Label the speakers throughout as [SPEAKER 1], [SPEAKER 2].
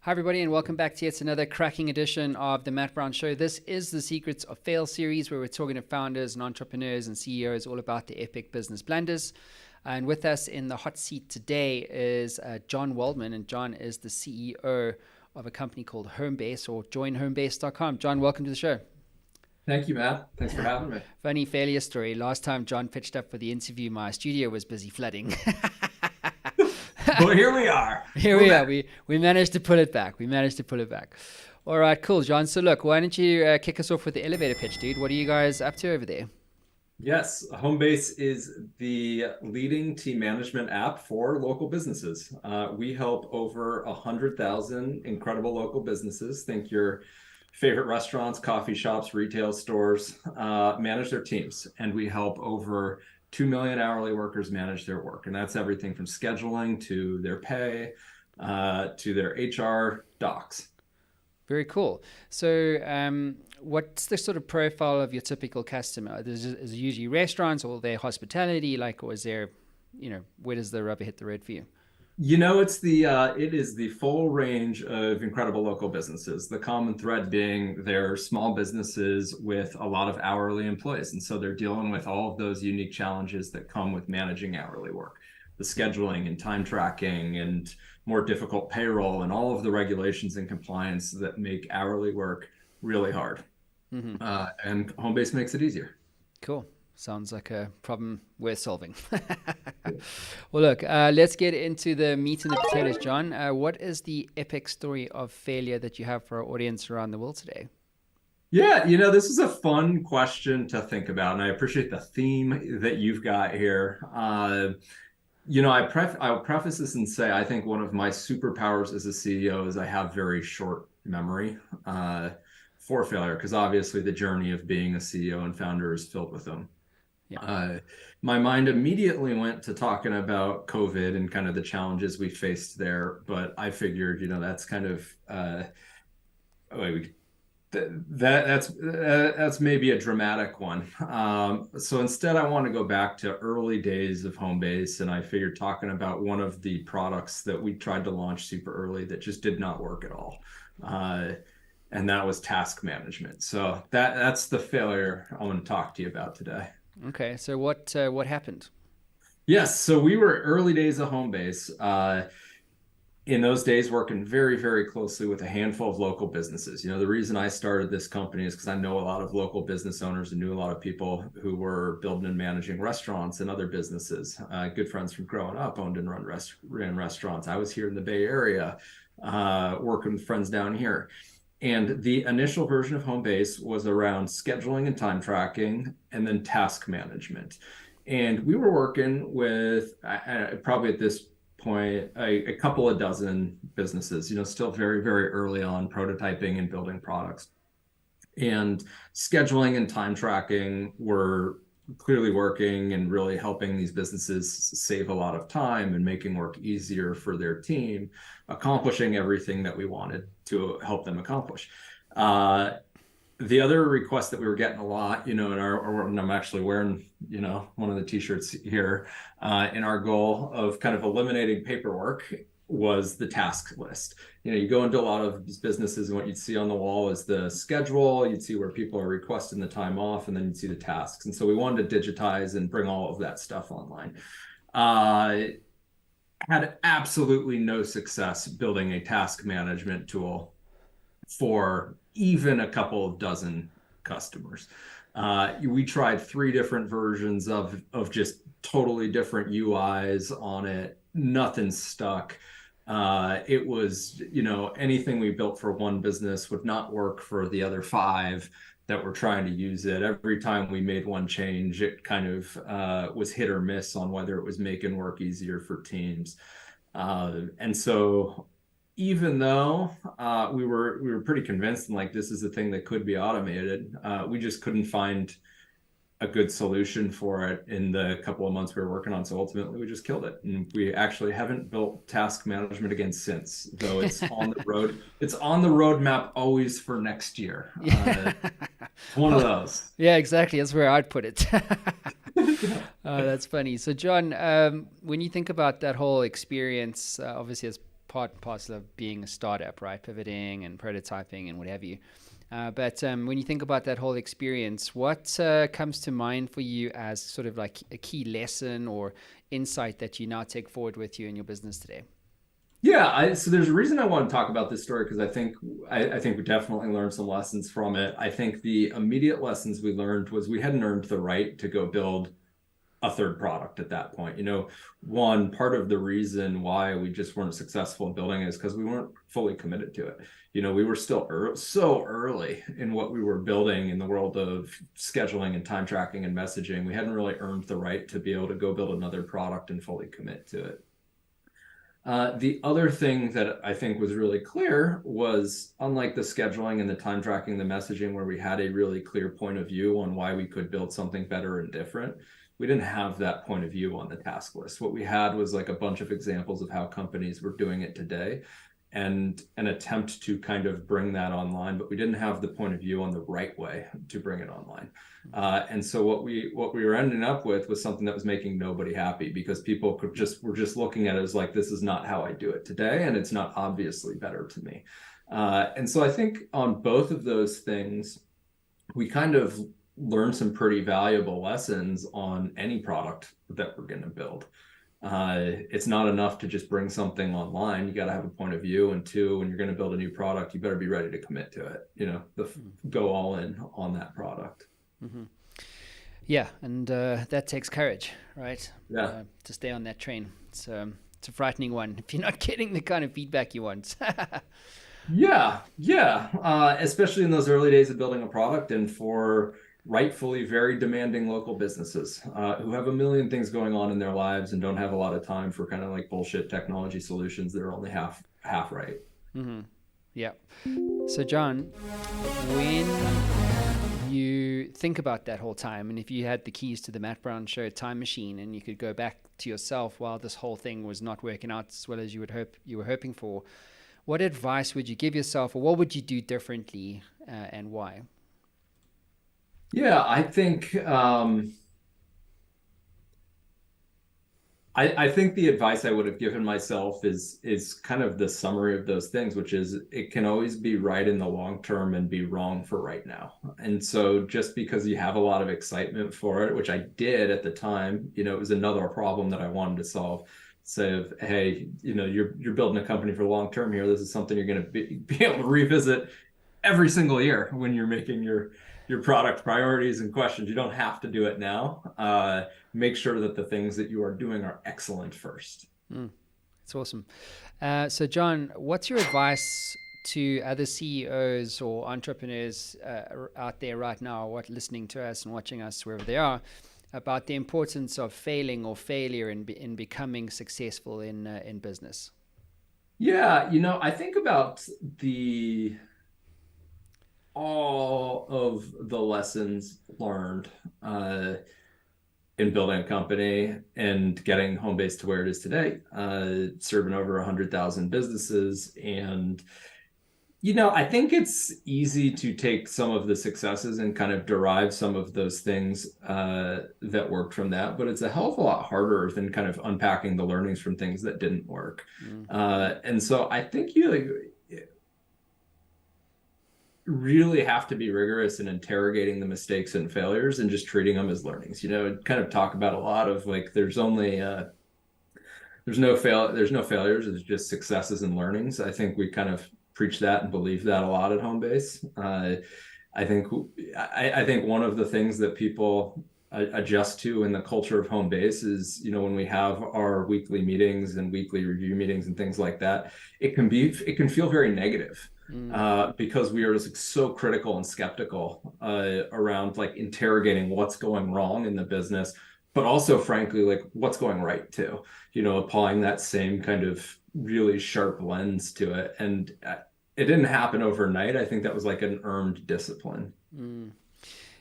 [SPEAKER 1] Hi, everybody, and welcome back to yet another cracking edition of the Matt Brown Show. This is the Secrets of Fail series, where we're talking to founders and entrepreneurs and CEOs all about the epic business blunders. And with us in the hot seat today is John Waldman, and John is the CEO of a company called Homebase, or joinhomebase.com. John, welcome to the show.
[SPEAKER 2] Thank you, Matt. Thanks for having me.
[SPEAKER 1] Funny failure story. Last time John pitched up for the interview, my studio was busy flooding.
[SPEAKER 2] Well, here we are.
[SPEAKER 1] Here we are. We managed to pull it back. All right, cool, John. So look, why don't you kick us off with the elevator pitch, dude? What are you guys up to over there?
[SPEAKER 2] Yes, Homebase is the leading team management app for local businesses. We help over 100,000 incredible local businesses, think your favorite restaurants, coffee shops, retail stores, manage their teams. And we help over 2 million hourly workers manage their work. And that's everything from scheduling to their pay, to their HR docs.
[SPEAKER 1] Very cool. So what's the sort of profile of your typical customer? Is it usually restaurants, or their hospitality, or is there, where does the rubber hit the road for you?
[SPEAKER 2] It is the full range of incredible local businesses. The common thread being they're small businesses with a lot of hourly employees. And so they're dealing with all of those unique challenges that come with managing hourly work, the scheduling and time tracking and more difficult payroll and all of the regulations and compliance that make hourly work really hard.
[SPEAKER 1] Mm-hmm.
[SPEAKER 2] And Homebase makes it easier.
[SPEAKER 1] Cool. Sounds like a problem worth solving. Well, look, let's get into the meat and the potatoes, John. What is the epic story of failure that you have for our audience around the world today?
[SPEAKER 2] Yeah, this is a fun question to think about, and I appreciate the theme that you've got here. I'll preface this and say I think one of my superpowers as a CEO is I have very short memory for failure, because obviously the journey of being a CEO and founder is filled with them. Yeah. My mind immediately went to talking about COVID and kind of the challenges we faced there, but I figured, that's kind of that's maybe a dramatic one. So instead, I want to go back to early days of Homebase, and I figured talking about one of the products that we tried to launch super early that just did not work at all. And that was task management. So that's the failure I want to talk to you about today.
[SPEAKER 1] Okay, so what happened?
[SPEAKER 2] Yes, so we were early days of Homebase. In those days, working very, very closely with a handful of local businesses. The reason I started this company is because I know a lot of local business owners and knew a lot of people who were building and managing restaurants and other businesses. Good friends from growing up owned and ran restaurants. I was here in the Bay Area, working with friends down here. And the initial version of Homebase was around scheduling and time tracking, and then task management. And we were working with probably at this point a couple of dozen businesses, still very, very early on prototyping and building products. And scheduling and time tracking were clearly working and really helping these businesses save a lot of time and making work easier for their team, accomplishing everything that we wanted to help them accomplish. The other request that we were getting a lot, and I'm actually wearing, one of the t-shirts here, in our goal of kind of eliminating paperwork was the task list. You go into a lot of these businesses and what you'd see on the wall is the schedule, you'd see where people are requesting the time off, and then you'd see the tasks. And so we wanted to digitize and bring all of that stuff online. Had absolutely no success building a task management tool for even a couple of dozen customers. We tried 3 different versions of just totally different UIs on it. Nothing stuck. It was, anything we built for one business would not work for the other 5 that were trying to use it. Every time we made one change, it kind of was hit or miss on whether it was making work easier for teams. And so even though we were pretty convinced and this is a thing that could be automated, we just couldn't find a good solution for it in the couple of months we were working on. So ultimately we just killed it. And we actually haven't built task management again since, though it's on the road. It's on the roadmap always for next year. One of those.
[SPEAKER 1] Yeah, exactly. That's where I'd put it. That's funny. So John, when you think about that whole experience, obviously as part and parcel of being a startup, right? Pivoting and prototyping and what have you. But when you think about that whole experience, what comes to mind for you as sort of like a key lesson or insight that you now take forward with you in your business today?
[SPEAKER 2] Yeah, so there's a reason I want to talk about this story because I think we definitely learned some lessons from it. I think the immediate lessons we learned was we hadn't earned the right to go build a third product at that point. One part of the reason why we just weren't successful in building it is because we weren't fully committed to it. We were still so early in what we were building in the world of scheduling and time tracking and messaging. We hadn't really earned the right to be able to go build another product and fully commit to it. The other thing that I think was really clear was, unlike the scheduling and the time tracking, the messaging, where we had a really clear point of view on why we could build something better and different, we didn't have that point of view on the task list. What we had was like a bunch of examples of how companies were doing it today and an attempt to kind of bring that online, but we didn't have the point of view on the right way to bring it online. And so what we were ending up with was something that was making nobody happy, because people were just looking at it as like, this is not how I do it today, and it's not obviously better to me. And so I think on both of those things, we kind of learned some pretty valuable lessons on any product that we're going to build. It's not enough to just bring something online. You got to have a point of view, and two, when you're going to build a new product, you better be ready to commit to it. Go all in on that product.
[SPEAKER 1] Mm-hmm. Yeah, and that takes courage, right?
[SPEAKER 2] Yeah.
[SPEAKER 1] To stay on that train. It's a frightening one if you're not getting the kind of feedback you want.
[SPEAKER 2] Yeah. Especially in those early days of building a product, and for rightfully very demanding local businesses who have a million things going on in their lives and don't have a lot of time for kind of like bullshit technology solutions that are only half right.
[SPEAKER 1] Mm-hmm. Yeah. So John, when you think about that whole time, and if you had the keys to the Matt Brown Show time machine and you could go back to yourself while this whole thing was not working out as well as you were hoping for, what advice would you give yourself, or what would you do differently, and why?
[SPEAKER 2] Yeah, I think I think the advice I would have given myself is kind of the summary of those things, which is it can always be right in the long term and be wrong for right now. And so just because you have a lot of excitement for it, which I did at the time, it was another problem that I wanted to solve. So, hey, you're building a company for the long term here. This is something you're going to be able to revisit every single year when you're making your product priorities and questions. You don't have to do it now. Make sure that the things that you are doing are excellent first.
[SPEAKER 1] That's awesome. So John, what's your advice to other CEOs or entrepreneurs out there right now, listening to us and watching us wherever they are, about the importance of failing or failure in becoming successful in business?
[SPEAKER 2] Yeah, I think about all of the lessons learned in building a company and getting Homebase to where it is today, serving over 100,000 businesses. And, I think it's easy to take some of the successes and kind of derive some of those things that worked from that. But it's a hell of a lot harder than kind of unpacking the learnings from things that didn't work. And so I think you really have to be rigorous in interrogating the mistakes and failures and just treating them as learnings. Kind of talk about a lot of like, there's no failures. There's just successes and learnings. I think we kind of preach that and believe that a lot at Homebase. I think one of the things that people adjust to in the culture of Homebase is, when we have our weekly meetings and weekly review meetings and things like that, it can feel very negative. Because we are so critical and skeptical around like interrogating what's going wrong in the business, but also frankly, like what's going right too, applying that same kind of really sharp lens to it. And it didn't happen overnight. I think that was like an earned discipline.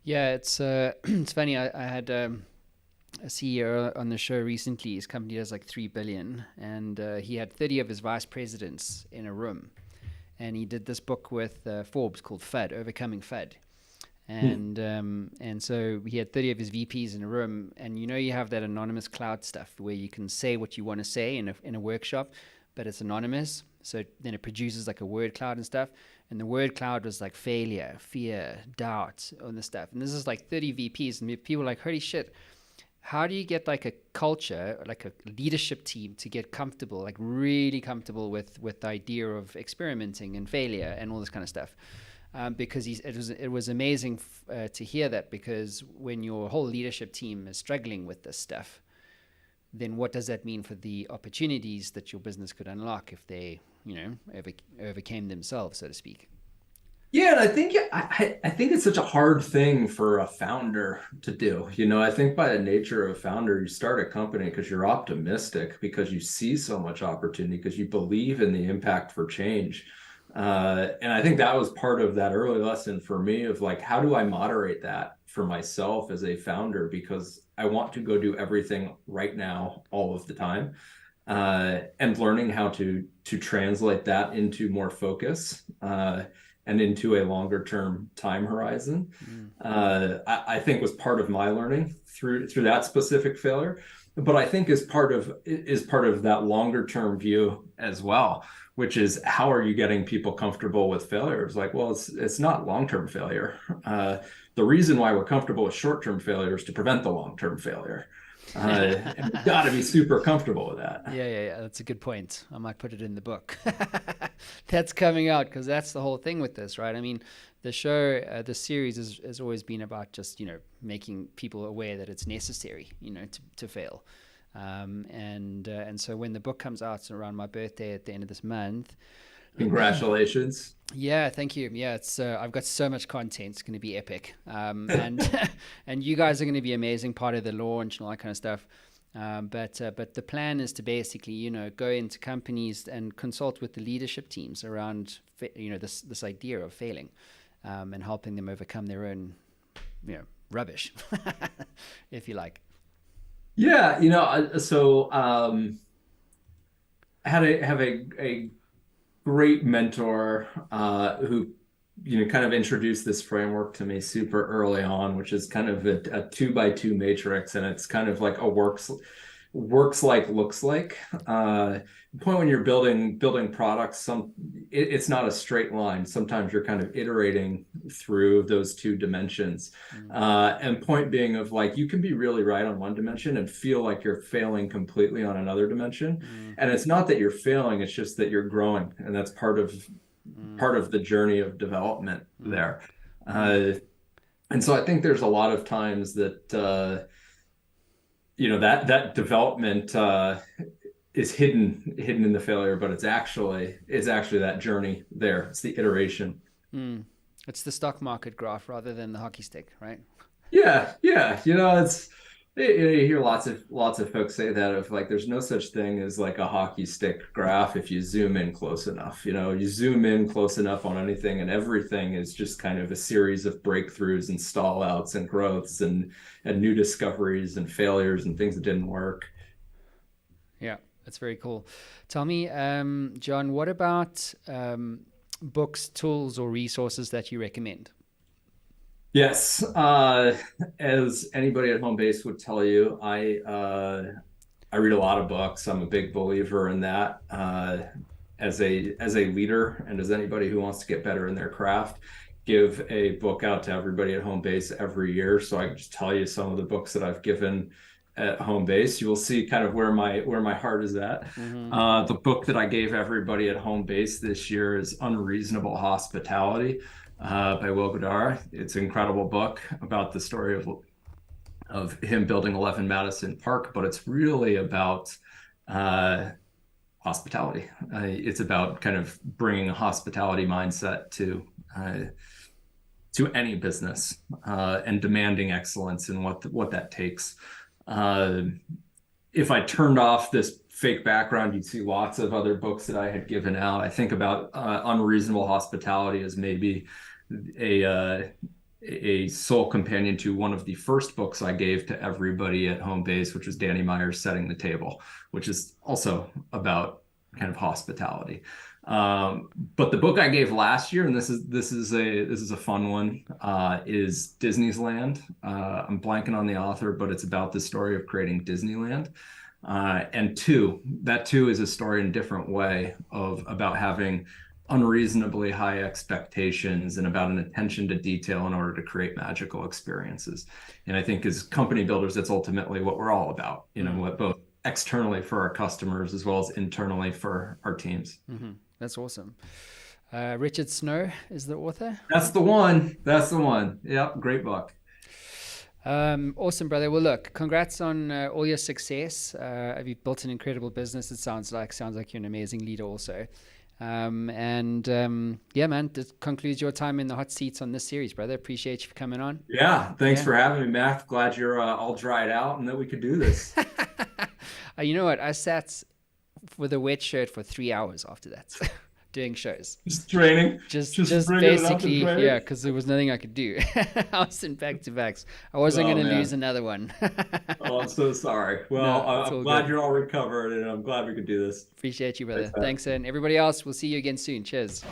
[SPEAKER 1] Yeah, it's funny. I had a CEO on the show recently. His company does like 3 billion, and he had 30 of his vice presidents in a room. And he did this book with Forbes called FUD, Overcoming FUD. And so he had 30 of his VPs in a room. And you have that anonymous cloud stuff where you can say what you want to say in a workshop, but it's anonymous. So then it produces like a word cloud and stuff. And the word cloud was like failure, fear, doubt, all this stuff. And this is like 30 VPs, and people are like, holy shit, how do you get like a culture, like a leadership team to get comfortable, like really comfortable with the idea of experimenting and failure and all this kind of stuff? Because it was amazing to hear that, because when your whole leadership team is struggling with this stuff, then what does that mean for the opportunities that your business could unlock if they, overcame themselves, so to speak?
[SPEAKER 2] Yeah, and I think it's such a hard thing for a founder to do. I think by the nature of a founder, you start a company because you're optimistic, because you see so much opportunity, because you believe in the impact for change. And I think that was part of that early lesson for me of like, how do I moderate that for myself as a founder? Because I want to go do everything right now, all of the time. And learning how to translate that into more focus, and into a longer term time horizon, I think was part of my learning through that specific failure. But I think is part of that longer term view as well, which is how are you getting people comfortable with failure? It's like, well, it's not long term failure. The reason why we're comfortable with short term failure is to prevent the long term failure. And you've got to be super comfortable with that.
[SPEAKER 1] Yeah. That's a good point. I might put it in the book. That's coming out, because that's the whole thing with this, right? I mean, the show, the series has always been about just, making people aware that it's necessary, to fail. And so when the book comes out around my birthday at the end of this month.
[SPEAKER 2] Congratulations.
[SPEAKER 1] Yeah, thank you. Yeah, it's I've got so much content. It's going to be epic. And and you guys are going to be amazing part of the launch and all that kind of stuff. But the plan is to basically, go into companies and consult with the leadership teams around, this idea of failing, and helping them overcome their own, rubbish, if you like.
[SPEAKER 2] Yeah, so I have a great mentor who kind of introduced this framework to me super early on, which is kind of a 2x2 matrix, and it's kind of like a works like looks like. The point when you're building products, it's not a straight line. Sometimes you're kind of iterating through those two dimensions. And point being of like, you can be really right on one dimension and feel like you're failing completely on another dimension. And it's not that you're failing, it's just that you're growing. And that's part of the journey of development there. And so I think there's a lot of times that, that development is hidden in the failure, but it's actually that journey there. It's the iteration.
[SPEAKER 1] It's the stock market graph rather than the hockey stick, right?
[SPEAKER 2] Yeah. You hear lots of folks say that of like, there's no such thing as like a hockey stick graph if you zoom in close enough. You zoom in close enough on anything, and everything is just kind of a series of breakthroughs and stall outs and growths and new discoveries and failures and things that didn't work.
[SPEAKER 1] Yeah, that's very cool. Tell me, John, what about books, tools, or resources that you recommend?
[SPEAKER 2] Yes, as anybody at Homebase would tell you, I read a lot of books. I'm a big believer in that. As a leader, and as anybody who wants to get better in their craft, give a book out to everybody at Homebase every year. So I can just tell you some of the books that I've given at Homebase. You will see kind of where my heart is at. The book that I gave everybody at Homebase this year is Unreasonable Hospitality, by Will Guidara. It's an incredible book about the story of him building 11 Madison Park, but it's really about hospitality. It's about kind of bringing a hospitality mindset to any business, and demanding excellence and what that takes. If I turned off this fake background, you'd see lots of other books that I had given out. I think about Unreasonable Hospitality as maybe a sole companion to one of the first books I gave to everybody at Homebase, which was Danny Meyer's Setting the Table, which is also about kind of hospitality. But the book I gave last year, and this is a fun one, is Disney's Land. I'm blanking on the author, but it's about the story of creating Disneyland. And that two is a story in a different way about having unreasonably high expectations and about an attention to detail in order to create magical experiences. And I think as company builders, that's ultimately what we're all about, what both externally for our customers as well as internally for our teams.
[SPEAKER 1] That's awesome. Richard Snow is the author.
[SPEAKER 2] That's the one. Yep. Great book.
[SPEAKER 1] Awesome, brother. Well, look, congrats on all your success. You've built an incredible business. It sounds like you're an amazing leader also. Yeah, man, this concludes your time in the hot seats on this series, brother. Appreciate you for coming on.
[SPEAKER 2] Yeah. Thanks for having me, Matt. Glad you're all dried out and that we could do this.
[SPEAKER 1] You know what? I sat with a wet shirt for 3 hours after that. Doing shows,
[SPEAKER 2] just training,
[SPEAKER 1] just basically, yeah, because there was nothing I could do. I was in back-to-backs. I wasn't going to lose another one.
[SPEAKER 2] Oh, I'm so sorry. Well, I'm glad you're all recovered, and I'm glad we could do this.
[SPEAKER 1] Appreciate you, brother. Thanks, and everybody else, we'll see you again soon. Cheers.